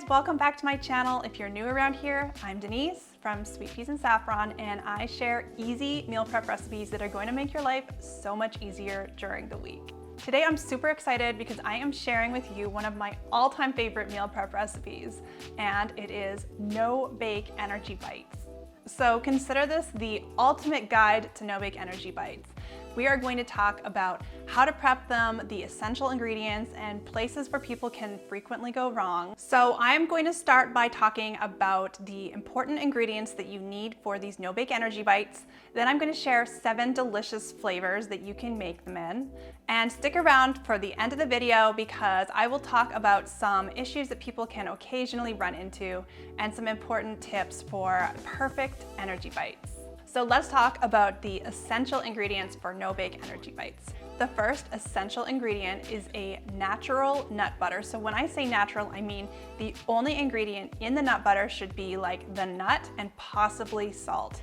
welcome back to my channel. If you're new around here, I'm Denise from Sweet Peas and Saffron, and I share easy meal prep recipes that are going to make your life so much easier during the week. Today I'm super excited because I am sharing with you one of my all-time favorite meal prep recipes, and it is no-bake energy bites. So consider this the ultimate guide to no-bake energy bites. We are going to talk about how to prep them, the essential ingredients, and places where people can frequently go wrong. So I'm going to start by talking about the important ingredients that you need for these no-bake energy bites. Then I'm going to share 7 delicious flavors that you can make them in. And stick around for the end of the video because I will talk about some issues that people can occasionally run into and some important tips for perfect energy bites. So let's talk about the essential ingredients for no-bake energy bites. The first essential ingredient is a natural nut butter. So when I say natural, I mean the only ingredient in the nut butter should be like the nut and possibly salt.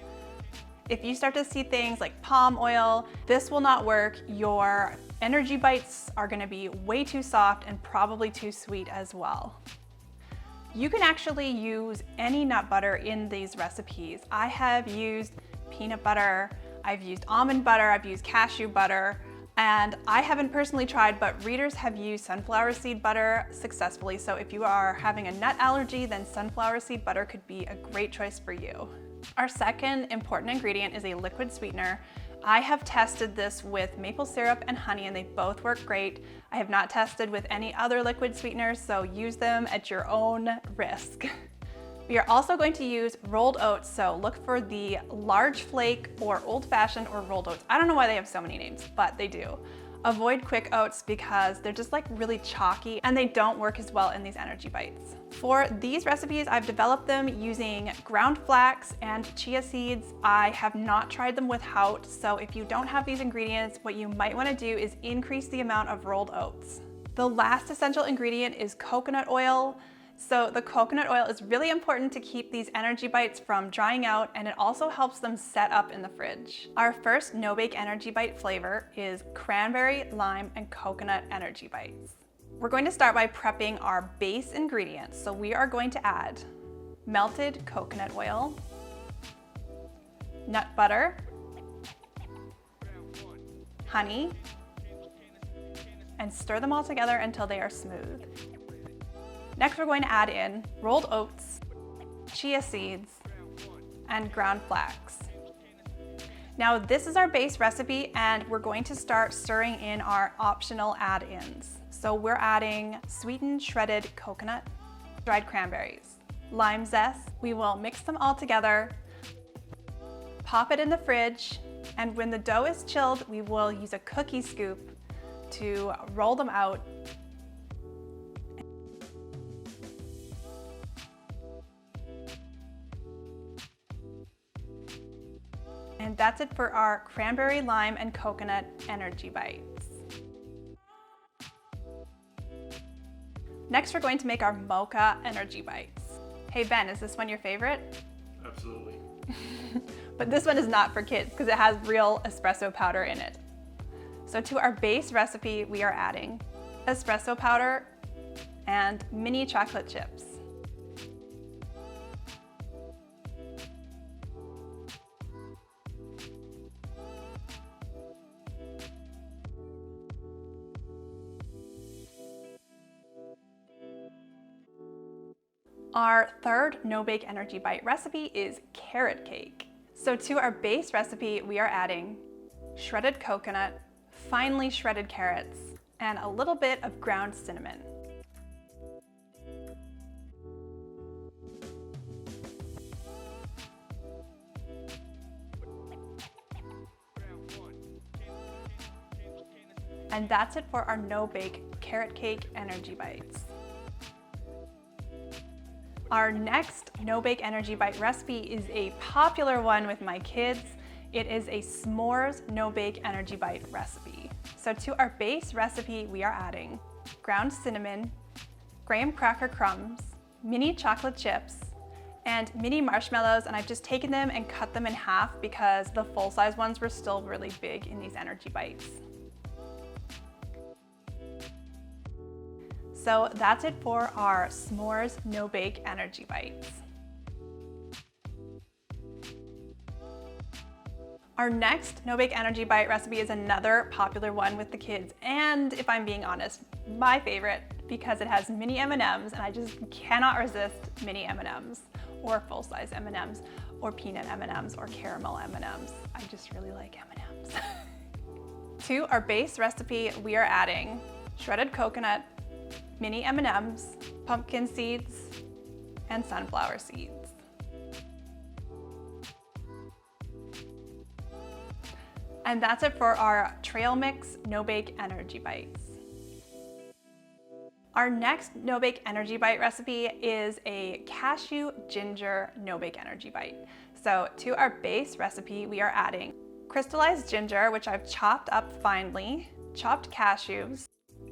If you start to see things like palm oil, this will not work. Your energy bites are gonna be way too soft and probably too sweet as well. You can actually use any nut butter in these recipes. I have used peanut butter, I've used almond butter, I've used cashew butter, and I haven't personally tried, but readers have used sunflower seed butter successfully. So if you are having a nut allergy, then sunflower seed butter could be a great choice for you. Our second important ingredient is a liquid sweetener. I have tested this with maple syrup and honey and they both work great. I have not tested with any other liquid sweeteners, so use them at your own risk. We are also going to use rolled oats, so look for the large flake or old-fashioned or rolled oats. I don't know why they have so many names, but they do. Avoid quick oats because they're just like really chalky and they don't work as well in these energy bites. For these recipes, I've developed them using ground flax and chia seeds. I have not tried them without, so if you don't have these ingredients, what you might want to do is increase the amount of rolled oats. The last essential ingredient is coconut oil. So the coconut oil is really important to keep these energy bites from drying out, and it also helps them set up in the fridge. Our first no-bake energy bite flavor is cranberry, lime, and coconut energy bites. We're going to start by prepping our base ingredients. So we are going to add melted coconut oil, nut butter, honey, and stir them all together until they are smooth. Next, we're going to add in rolled oats, chia seeds, and ground flax. Now, this is our base recipe, and we're going to start stirring in our optional add-ins. So we're adding sweetened shredded coconut, dried cranberries, lime zest. We will mix them all together, pop it in the fridge, and when the dough is chilled, we will use a cookie scoop to roll them out. And that's it for our cranberry, lime, and coconut energy bites. Next, we're going to make our Mocha energy bites. Hey Ben, is this one your favorite? Absolutely. But this one is not for kids because it has real espresso powder in it. So to our base recipe, we are adding espresso powder and mini chocolate chips. Our third no-bake energy bite recipe is carrot cake. So to our base recipe, we are adding shredded coconut, finely shredded carrots, and a little bit of ground cinnamon. And that's it for our no-bake carrot cake energy bites. Our next no-bake energy bite recipe is a popular one with my kids. It is a s'mores no-bake energy bite recipe. So to our base recipe, we are adding ground cinnamon, graham cracker crumbs, mini chocolate chips, and mini marshmallows, and I've just taken them and cut them in half because the full-size ones were still really big in these energy bites. So that's it for our s'mores no-bake energy bites. Our next no-bake energy bite recipe is another popular one with the kids, and if I'm being honest, my favorite, because it has mini M&Ms, and I just cannot resist mini M&Ms, or full-size M&Ms, or peanut M&Ms, or caramel M&Ms. I just really like M&Ms. To our base recipe, we are adding shredded coconut, mini M&Ms, pumpkin seeds, and sunflower seeds. And that's it for our trail mix no-bake energy bites. Our next no-bake energy bite recipe is a cashew ginger no-bake energy bite. So to our base recipe, we are adding crystallized ginger, which I've chopped up finely, chopped cashews,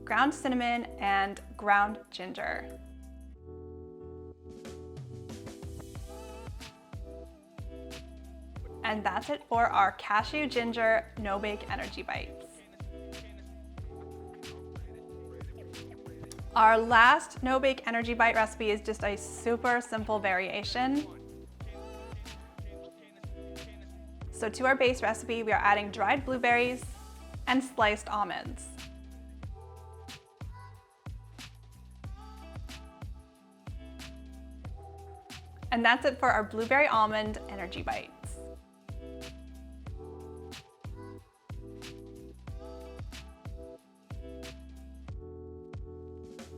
ground cinnamon, and ground ginger. And that's it for our cashew ginger no-bake energy bites. Our last no-bake energy bite recipe is just a super simple variation. So to our base recipe, we are adding dried blueberries and sliced almonds. And that's it for our blueberry almond energy bites.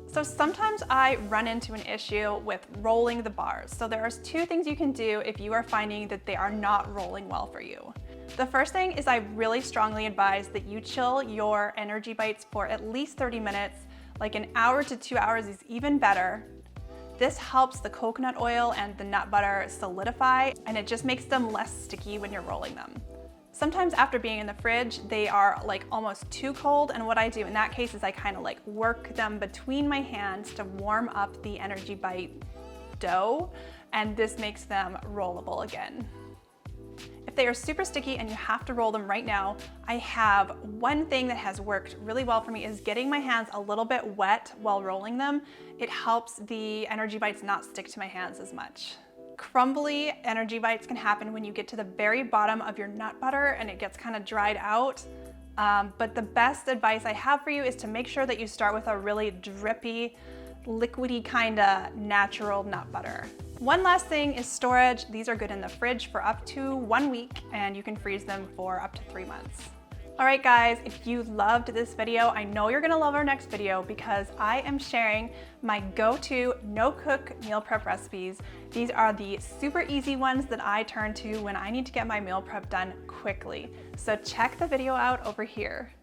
So sometimes I run into an issue with rolling the bars. So there are two things you can do if you are finding that they are not rolling well for you. The first thing is I really strongly advise that you chill your energy bites for at least 30 minutes, like an hour to 2 hours is even better. This helps the coconut oil and the nut butter solidify, and it just makes them less sticky when you're rolling them. Sometimes after being in the fridge, they are like almost too cold, and what I do in that case is I kind of like work them between my hands to warm up the energy bite dough, and this makes them rollable again. If they are super sticky and you have to roll them right now, I have one thing that has worked really well for me is getting my hands a little bit wet while rolling them. It helps the energy bites not stick to my hands as much. Crumbly energy bites can happen when you get to the very bottom of your nut butter and it gets kind of dried out. But the best advice I have for you is to make sure that you start with a really drippy, liquidy kind of natural nut butter. One last thing is storage. These are good in the fridge for up to 1 week, and you can freeze them for up to 3 months. All right guys, if you loved this video, I know you're gonna love our next video because I am sharing my go-to no-cook meal prep recipes. These are the super easy ones that I turn to when I need to get my meal prep done quickly. So check the video out over here.